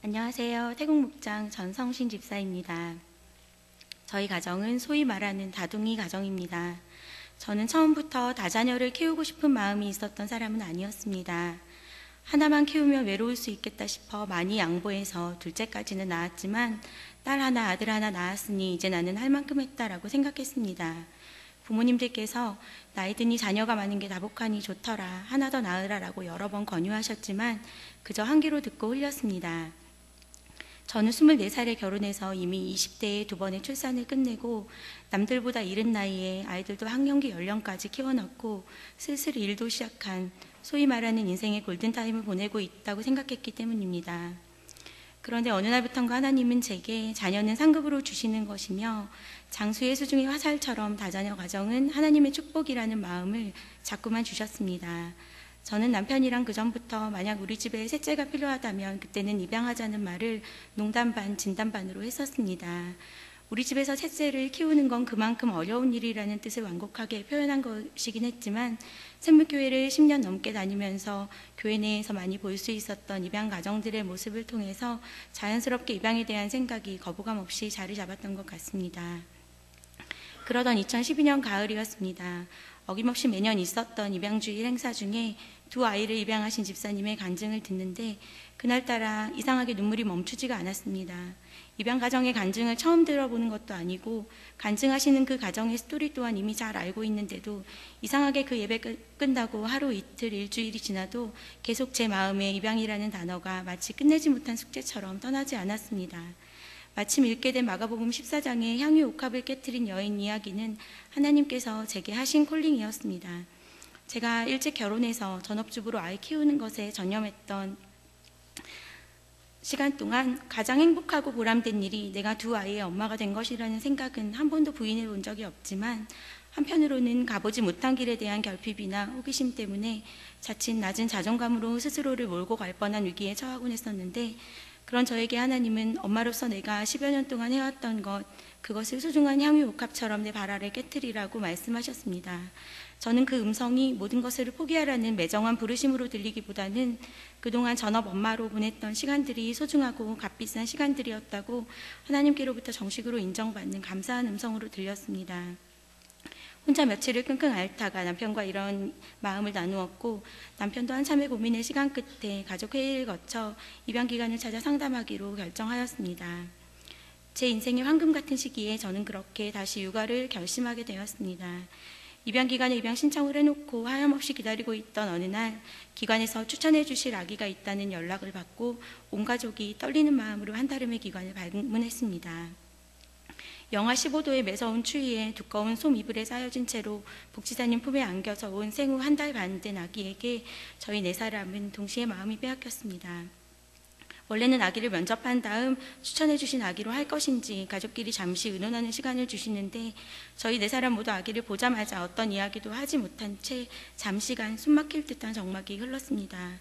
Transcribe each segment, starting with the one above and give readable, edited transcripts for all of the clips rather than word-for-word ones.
안녕하세요. 태국목장 전성신 집사입니다. 저희 가정은 소위 말하는 다둥이 가정입니다. 저는 처음부터 다자녀를 키우고 싶은 마음이 있었던 사람은 아니었습니다. 하나만 키우면 외로울 수 있겠다 싶어 많이 양보해서 둘째까지는 낳았지만 딸 하나 아들 하나 낳았으니 이제 나는 할 만큼 했다라고 생각했습니다. 부모님들께서 나이 드니 자녀가 많은 게 다복하니 좋더라, 하나 더 낳으라라고 여러 번 권유하셨지만 그저 한 귀로 듣고 흘렸습니다. 저는 24살에 결혼해서 이미 20대에 2번의 출산을 끝내고 남들보다 이른 나이에 아이들도 학령기 연령까지 키워놨고 슬슬 일도 시작한 소위 말하는 인생의 골든타임을 보내고 있다고 생각했기 때문입니다. 그런데 어느 날부턴가 하나님은 제게 자녀는 상급으로 주시는 것이며 장수의 수중의 화살처럼 다자녀 가정은 하나님의 축복이라는 마음을 자꾸만 주셨습니다. 저는 남편이랑 그전부터 만약 우리 집에 셋째가 필요하다면 그때는 입양하자는 말을 농담 반 진담 반으로 했었습니다. 우리 집에서 셋째를 키우는 건 그만큼 어려운 일이라는 뜻을 완곡하게 표현한 것이긴 했지만 샘물교회를 10년 넘게 다니면서 교회 내에서 많이 볼 수 있었던 입양 가정들의 모습을 통해서 자연스럽게 입양에 대한 생각이 거부감 없이 자리 잡았던 것 같습니다. 그러던 2012년 가을이었습니다. 어김없이 매년 있었던 입양주일 행사 중에 2 아이를 입양하신 집사님의 간증을 듣는데 그날따라 이상하게 눈물이 멈추지가 않았습니다. 입양 가정의 간증을 처음 들어보는 것도 아니고 간증하시는 그 가정의 스토리 또한 이미 잘 알고 있는데도 이상하게 그 예배 끝나고 하루 이틀 일주일이 지나도 계속 제 마음에 입양이라는 단어가 마치 끝내지 못한 숙제처럼 떠나지 않았습니다. 마침 읽게 된 마가복음 14장의 향유 옥합을 깨트린 여인 이야기는 하나님께서 제게 하신 콜링이었습니다. 제가 일찍 결혼해서 전업주부로 아이 키우는 것에 전념했던 시간 동안 가장 행복하고 보람된 일이 내가 2 아이의 엄마가 된 것이라는 생각은 한 번도 부인해 본 적이 없지만 한편으로는 가보지 못한 길에 대한 결핍이나 호기심 때문에 자칫 낮은 자존감으로 스스로를 몰고 갈 뻔한 위기에 처하곤 했었는데 그런 저에게 하나님은 엄마로서 내가 10여 년 동안 해왔던 그것을 소중한 향유 옥합처럼 내 발 아래 깨트리라고 말씀하셨습니다. 저는 그 음성이 모든 것을 포기하라는 매정한 부르심으로 들리기보다는 그동안 전업 엄마로 보냈던 시간들이 소중하고 값비싼 시간들이었다고 하나님께로부터 정식으로 인정받는 감사한 음성으로 들렸습니다. 혼자 며칠을 끙끙 앓다가 남편과 이런 마음을 나누었고 남편도 한참의 고민의 시간 끝에 가족 회의를 거쳐 입양기관을 찾아 상담하기로 결정하였습니다. 제 인생의 황금 같은 시기에 저는 그렇게 다시 육아를 결심하게 되었습니다. 입양기관에 입양 신청을 해놓고 하염없이 기다리고 있던 어느 날 기관에서 추천해 주실 아기가 있다는 연락을 받고 온 가족이 떨리는 마음으로 한달음의 기관을 방문했습니다. 영하 15도의 매서운 추위에 두꺼운 솜 이불에 쌓여진 채로 복지사님 품에 안겨서 온 생후 1달 반 된 아기에게 저희 4사람은 동시에 마음이 빼앗겼습니다. 원래는 아기를 면접한 다음 추천해 주신 아기로 할 것인지 가족끼리 잠시 의논하는 시간을 주시는데 저희 4사람 모두 아기를 보자마자 어떤 이야기도 하지 못한 채 잠시간 숨막힐 듯한 적막이 흘렀습니다.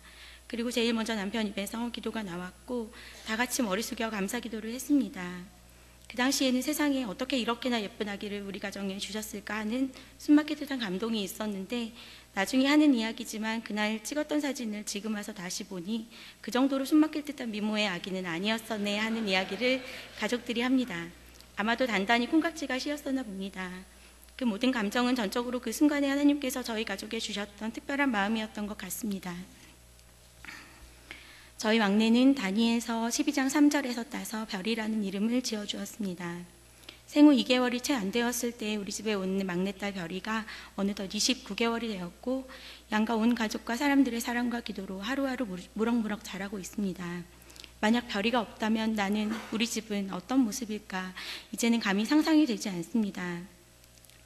그리고 제일 먼저 남편 입에서 기도가 나왔고 다 같이 머리 숙여 감사 기도를 했습니다. 그 당시에는 세상에 어떻게 이렇게나 예쁜 아기를 우리 가정에 주셨을까 하는 숨막힐 듯한 감동이 있었는데 나중에 하는 이야기지만 그날 찍었던 사진을 지금 와서 다시 보니 그 정도로 숨막힐 듯한 미모의 아기는 아니었었네 하는 이야기를 가족들이 합니다. 아마도 단단히 콩깍지가 씌었었나 봅니다. 그 모든 감정은 전적으로 그 순간에 하나님께서 저희 가족에 주셨던 특별한 마음이었던 것 같습니다. 저희 막내는 다니엘서 12장 3절에서 따서 별이라는 이름을 지어주었습니다. 생후 2개월이 채 안 되었을 때 우리 집에 온 막내딸 별이가 어느덧 29개월이 되었고 양가 온 가족과 사람들의 사랑과 기도로 하루하루 무럭무럭 자라고 있습니다. 만약 별이가 없다면 나는, 우리 집은 어떤 모습일까 이제는 감히 상상이 되지 않습니다.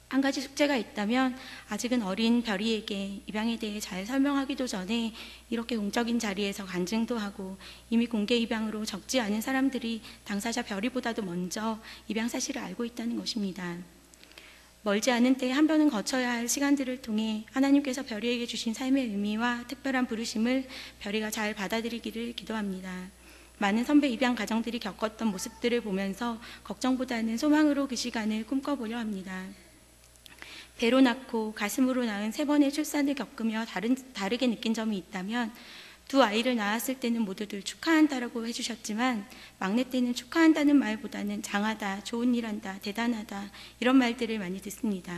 한 가지 숙제가 있다면 아직은 어린 별이에게 입양에 대해 잘 설명하기도 전에 이렇게 공적인 자리에서 간증도 하고 이미 공개 입양으로 적지 않은 사람들이 당사자 별이보다도 먼저 입양 사실을 알고 있다는 것입니다. 멀지 않은 때에 한 번은 거쳐야 할 시간들을 통해 하나님께서 별이에게 주신 삶의 의미와 특별한 부르심을 별이가 잘 받아들이기를 기도합니다. 많은 선배 입양 가정들이 겪었던 모습들을 보면서 걱정보다는 소망으로 그 시간을 꿈꿔보려 합니다. 배로 낳고 가슴으로 낳은 3번의 출산을 겪으며 다르게 느낀 점이 있다면 두 아이를 낳았을 때는 모두들 축하한다라고 해주셨지만 막내 때는 축하한다는 말보다는 장하다, 좋은 일한다, 대단하다 이런 말들을 많이 듣습니다.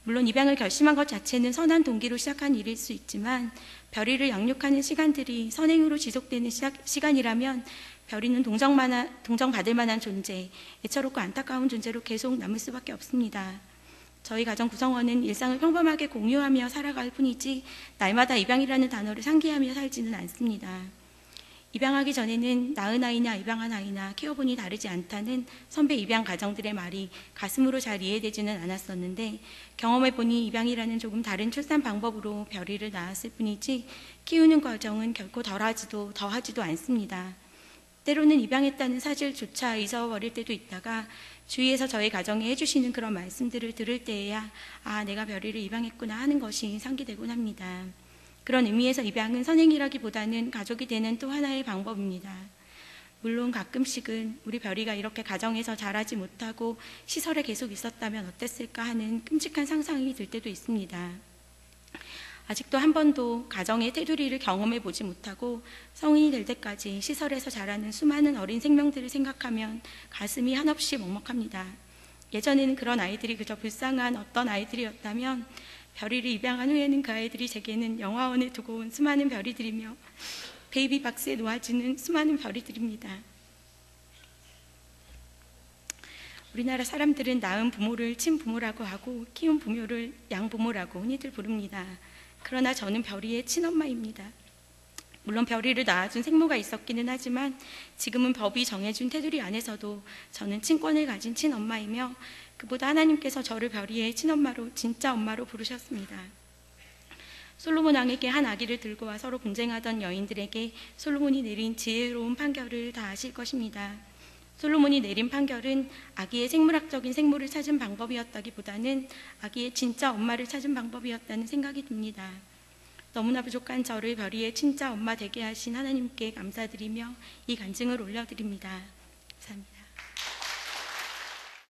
물론 입양을 결심한 것 자체는 선한 동기로 시작한 일일 수 있지만 별이를 양육하는 시간들이 선행으로 지속되는 시간이라면 별이는 동정받을 만한 존재, 애처롭고 안타까운 존재로 계속 남을 수밖에 없습니다. 저희 가정 구성원은 일상을 평범하게 공유하며 살아갈 뿐이지 날마다 입양이라는 단어를 상기하며 살지는 않습니다. 입양하기 전에는 낳은 아이나 입양한 아이나 키워보니 다르지 않다는 선배 입양 가정들의 말이 가슴으로 잘 이해되지는 않았었는데 경험해보니 입양이라는 조금 다른 출산 방법으로 별이를 낳았을 뿐이지 키우는 과정은 결코 덜하지도 더하지도 않습니다. 때로는 입양했다는 사실조차 잊어버릴 때도 있다가 주위에서 저희 가정에 해주시는 그런 말씀들을 들을 때에야 아, 내가 별이를 입양했구나 하는 것이 상기되곤 합니다. 그런 의미에서 입양은 선행이라기보다는 가족이 되는 또 하나의 방법입니다. 물론 가끔씩은 우리 별이가 이렇게 가정에서 자라지 못하고 시설에 계속 있었다면 어땠을까 하는 끔찍한 상상이 들 때도 있습니다. 아직도 한 번도 가정의 테두리를 경험해 보지 못하고 성인이 될 때까지 시설에서 자라는 수많은 어린 생명들을 생각하면 가슴이 한없이 먹먹합니다. 예전에는 그런 아이들이 그저 불쌍한 어떤 아이들이었다면 별이를 입양한 후에는 그 아이들이 제게는 영화원에 두고 온 수많은 별이들이며 베이비박스에 놓아지는 수많은 별이들입니다. 우리나라 사람들은 낳은 부모를 친부모라고 하고 키운 부모를 양부모라고 흔히들 부릅니다. 그러나 저는 별이의 친엄마입니다. 물론 별이를 낳아준 생모가 있었기는 하지만 지금은 법이 정해준 테두리 안에서도 저는 친권을 가진 친엄마이며 그보다 하나님께서 저를 별이의 친엄마로 진짜 엄마로 부르셨습니다. 솔로몬 왕에게 한 아기를 들고 와 서로 분쟁하던 여인들에게 솔로몬이 내린 지혜로운 판결을 다 아실 것입니다. 솔로몬이 내린 판결은 아기의 생물학적인 생모를 찾은 방법이었다기보다는 아기의 진짜 엄마를 찾은 방법이었다는 생각이 듭니다. 너무나 부족한 저를 별이의 진짜 엄마 되게 하신 하나님께 감사드리며 이 간증을 올려드립니다. 감사합니다.